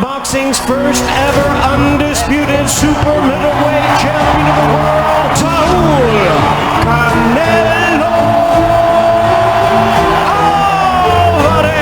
boxing's first ever undisputed super middleweight champion of the world, Saul Canelo Alvarez.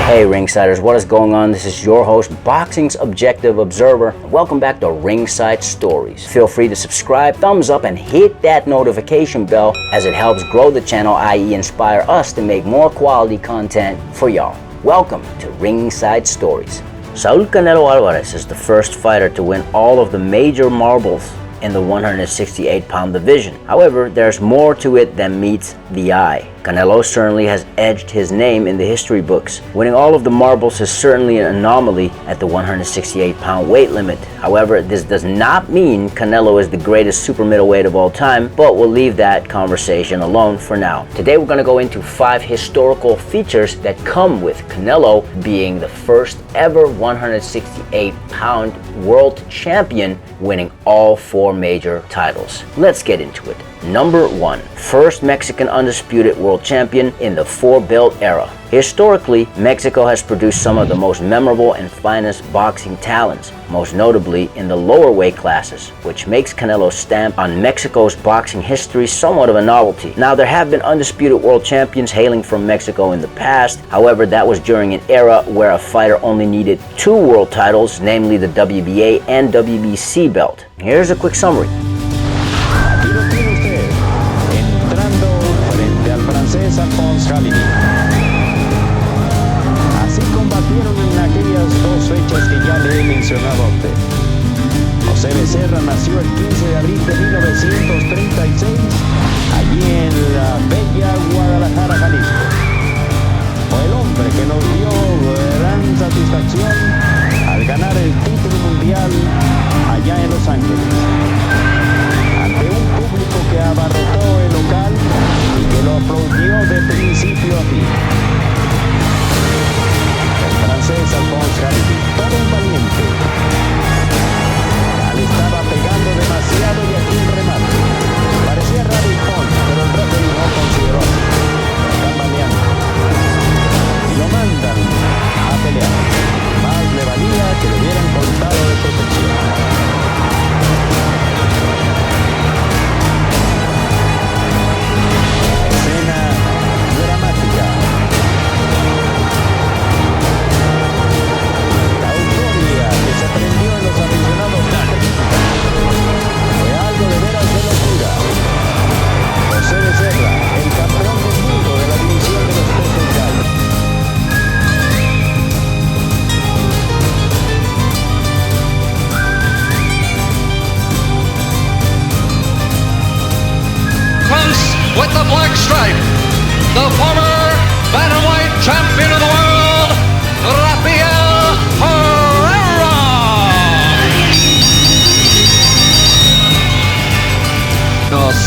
Hey Ringsiders, what is going on? This is your host, Boxing's Objective Observer. Welcome back to Ringside Stories. Feel free to subscribe, thumbs up, and hit that notification bell as it helps grow the channel, i.e. inspire us to make more quality content for y'all. Welcome to Ringside Stories. Saul Canelo Alvarez is the first fighter to win all of the major marbles in the 168-pound division. However, there's more to it than meets the eye. Canelo certainly has edged his name in the history books. Winning all of the marbles is certainly an anomaly at the 168-pound weight limit. However, this does not mean Canelo is the greatest super middleweight of all time, but we'll leave that conversation alone for now. Today we're going to go into 5 historical features that come with Canelo being the first ever 168-pound world champion, winning all 4 major titles. Let's get into it. Number 1. First Mexican undisputed world champion in the 4-belt era. Historically, Mexico has produced some of the most memorable and finest boxing talents, most notably in the lower weight classes, which makes Canelo's stamp on Mexico's boxing history somewhat of a novelty. Now, there have been undisputed world champions hailing from Mexico in the past. However, that was during an era where a fighter only needed 2 world titles, namely the WBA and WBC belt. Here's a quick summary. Así combatieron en aquellas 2 fechas que ya le he mencionado a usted. José Becerra nació el 15 de abril de 1936, allí en la bella Guadalajara, Jalisco. Fue el hombre que nos dio gran satisfacción al ganar el título mundial allá en Los Ángeles, ante un público que abarrotó el local y que lo aplaudió de principio a fin. El francés Alphonse Hardy, todo un valiente. Ya le estaba pegando demasiado y aquí el remate. Parecía rabicón, pero el referee no consideró así. Lo están baleando y lo mandan a pelear. Más le valía que le hubieran contado de protección. With the black stripe, the former bantamweight champion of the world, Rafael Herrera.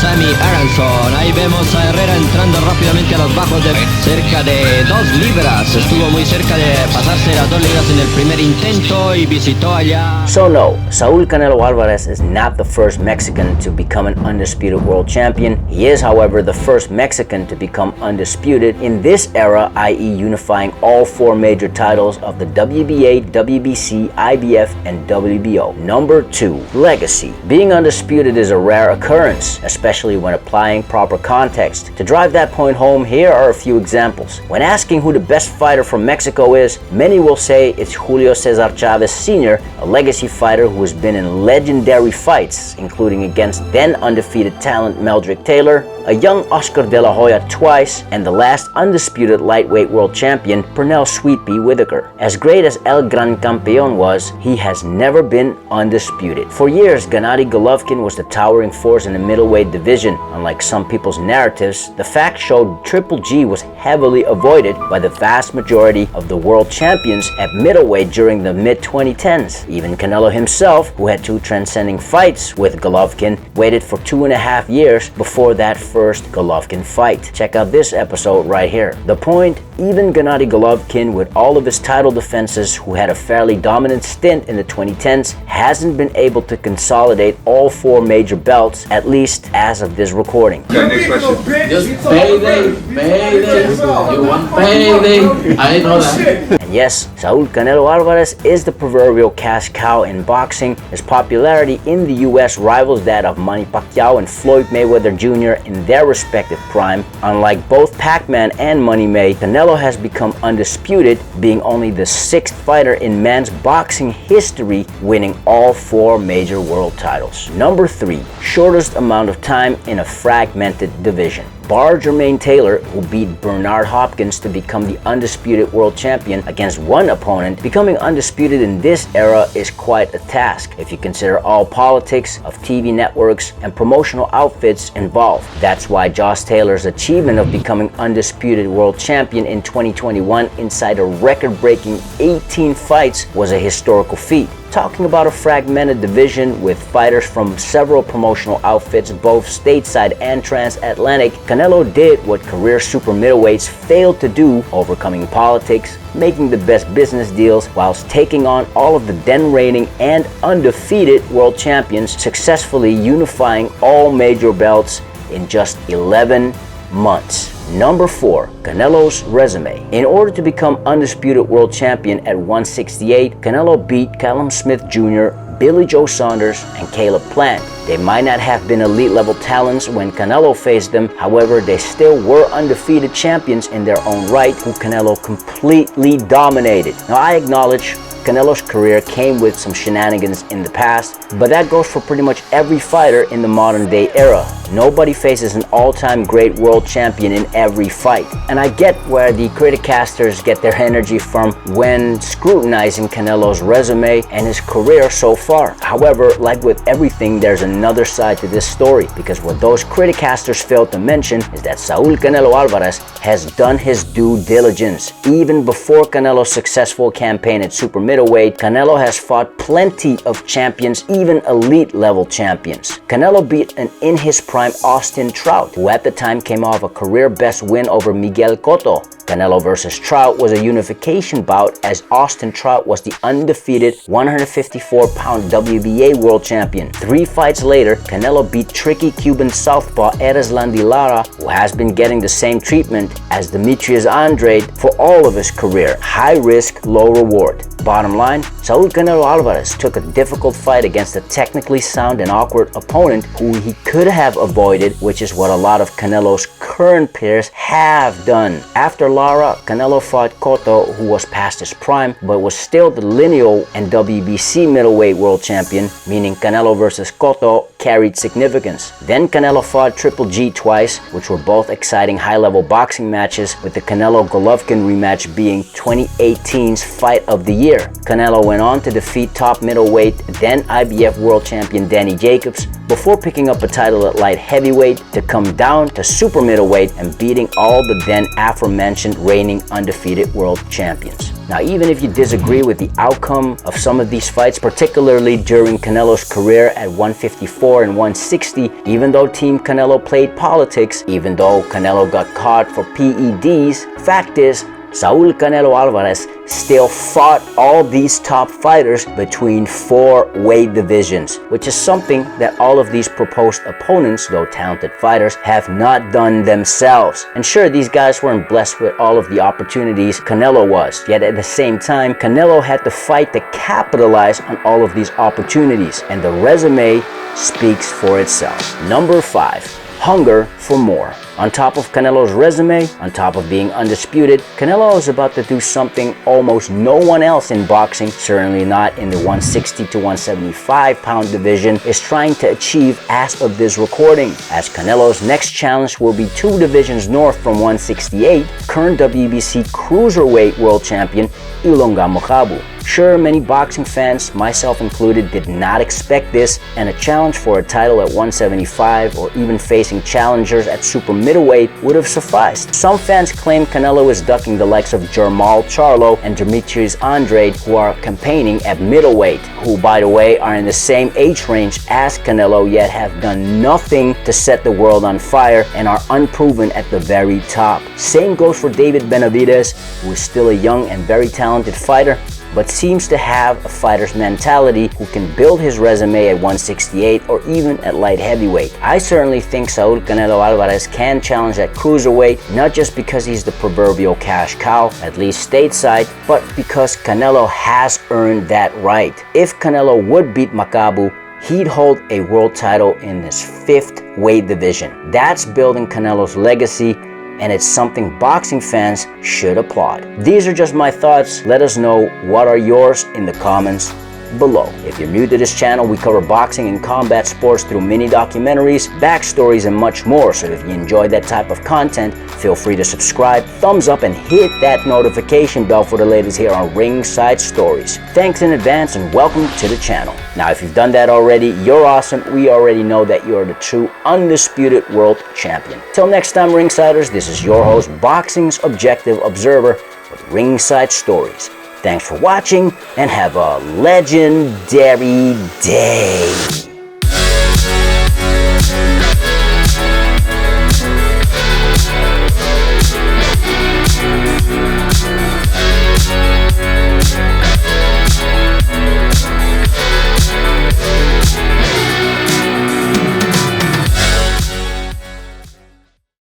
Sammy Aronson, ahí vemos a Herrera entrando rápidamente a los bajos de cerca de 2 libras, estuvo muy cerca de pasarse las 2 libras en el primer intento y visitó allá. So no, Saul Canelo Alvarez is not the first Mexican to become an undisputed world champion. He is, however, the first Mexican to become undisputed in this era, i.e. unifying all 4 major titles of the WBA, WBC, IBF, and WBO. Number 2. Legacy. Being undisputed is a rare occurrence, especially when applying proper context. To drive that point home, here are a few examples. When asking who the best fighter from Mexico is, many will say it's Julio Cesar Chavez Sr., a legacy fighter who has been in legendary fights, including against then undefeated talent Meldrick Taylor, a young Oscar De La Hoya twice, and the last undisputed lightweight world champion, Pernell Sweetpea Whitaker. As great as El Gran Campeón was, he has never been undisputed. For years, Gennady Golovkin was the towering force in the middleweight division. Unlike some people's narratives, the fact showed Triple G was heavily avoided by the vast majority of the world champions at middleweight during the mid-2010s. Even Canelo himself, who had 2 transcending fights with Golovkin, waited for 2.5 years before that first Golovkin fight. Check out this episode right here. The point, even Gennady Golovkin, with all of his title defenses, who had a fairly dominant stint in the 2010s, hasn't been able to consolidate all 4 major belts, at least as of this recording. Next question. Just payday, payday, you want payday, I know that. And yes, Saul Canelo Alvarez is the proverbial cash cow in boxing. His popularity in the US rivals that of Manny Pacquiao and Floyd Mayweather Jr. in their respective prime. Unlike both Pac-Man and Money May, Canelo has become undisputed, being only the 6th fighter in men's boxing history winning all 4 major world titles. Number 3, shortest amount of time in a fragmented division. Bar Jermaine Taylor, who beat Bernard Hopkins to become the undisputed world champion against one opponent, becoming undisputed in this era is quite a task if you consider all politics of TV networks and promotional outfits involved. That's why Josh Taylor's achievement of becoming undisputed world champion in 2021 inside a record-breaking 18 fights was a historical feat. Talking about a fragmented division with fighters from several promotional outfits, both stateside and transatlantic, Canelo did what career super middleweights failed to do, overcoming politics, making the best business deals, whilst taking on all of the then reigning and undefeated world champions, successfully unifying all major belts in just 11 months. Number 4, Canelo's resume. In order to become undisputed world champion at 168, Canelo beat Callum Smith Jr., Billy Joe Saunders, and Caleb Plant. They might not have been elite level talents when Canelo faced them, however, they still were undefeated champions in their own right, who Canelo completely dominated. Now, I acknowledge Canelo's career came with some shenanigans in the past, but that goes for pretty much every fighter in the modern day era. Nobody faces an all-time great world champion in every fight. And I get where the criticasters get their energy from when scrutinizing Canelo's resume and his career so far. However, like with everything, there's another side to this story, because what those criticasters fail to mention is that Saul Canelo Alvarez has done his due diligence. Even before Canelo's successful campaign at super middleweight, Canelo has fought plenty of champions, even elite level champions. Canelo beat an in his prime Austin Trout, who at the time came off a career best win over Miguel Cotto. Canelo versus Trout was a unification bout, as Austin Trout was the undefeated 154-pound WBA world champion. 3 fights later, Canelo beat tricky Cuban southpaw Erislandy Lara, who has been getting the same treatment as Demetrius Andrade for all of his career. High risk, low reward. Bottom line, Saul Canelo Alvarez took a difficult fight against a technically sound and awkward opponent who he could have avoided, which is what a lot of Canelo's current peers have done. After Lara, Canelo fought Cotto, who was past his prime, but was still the lineal and WBC middleweight world champion, meaning Canelo versus Cotto carried significance. Then Canelo fought Triple G twice, which were both exciting high-level boxing matches, with the Canelo-Golovkin rematch being 2018's Fight of the Year. Canelo went on to defeat top middleweight, then IBF world champion Danny Jacobs, before picking up a title at light heavyweight to come down to super middleweight and beating all the then aforementioned reigning undefeated world champions. Now, even if you disagree with the outcome of some of these fights, particularly during Canelo's career at 154 and 160, even though Team Canelo played politics, even though Canelo got caught for PEDs, fact is, Saul Canelo Alvarez still fought all these top fighters between 4 weight divisions, which is something that all of these proposed opponents, though talented fighters, have not done themselves. And sure, these guys weren't blessed with all of the opportunities Canelo was, yet at the same time, Canelo had to fight to capitalize on all of these opportunities, and the resume speaks for itself. Number 5. Hunger for more. On top of Canelo's resume, on top of being undisputed, Canelo is about to do something almost no one else in boxing, certainly not in the 160 to 175 pound division, is trying to achieve as of this recording, as Canelo's next challenge will be 2 divisions north from 168, current WBC cruiserweight world champion Ilunga Mokabu. Sure, many boxing fans, myself included, did not expect this, and a challenge for a title at 175 or even facing challengers at super middleweight would have sufficed. Some fans claim Canelo is ducking the likes of Jermall Charlo and Demetrius Andrade, who are campaigning at middleweight, who, by the way, are in the same age range as Canelo, yet have done nothing to set the world on fire and are unproven at the very top. Same goes for David Benavidez, who is still a young and very talented fighter, but seems to have a fighter's mentality who can build his resume at 168 or even at light heavyweight. I certainly think Saul Canelo Alvarez can challenge at cruiserweight, not just because he's the proverbial cash cow, at least stateside, but because Canelo has earned that right. If Canelo would beat Makabu, he'd hold a world title in his 5th weight division. That's building Canelo's legacy, and it's something boxing fans should applaud. These are just my thoughts. Let us know what are yours in the comments below. If you're new to this channel, we cover boxing and combat sports through mini documentaries, backstories, and much more. So if you enjoy that type of content, feel free to subscribe, thumbs up, and hit that notification bell for the latest here on Ringside Stories. Thanks in advance and welcome to the channel. Now, if you've done that already, you're awesome. We already know that you're the true undisputed world champion. Till next time, Ringsiders, this is your host, Boxing's Objective Observer with Ringside Stories. Thanks for watching and have a legendary day.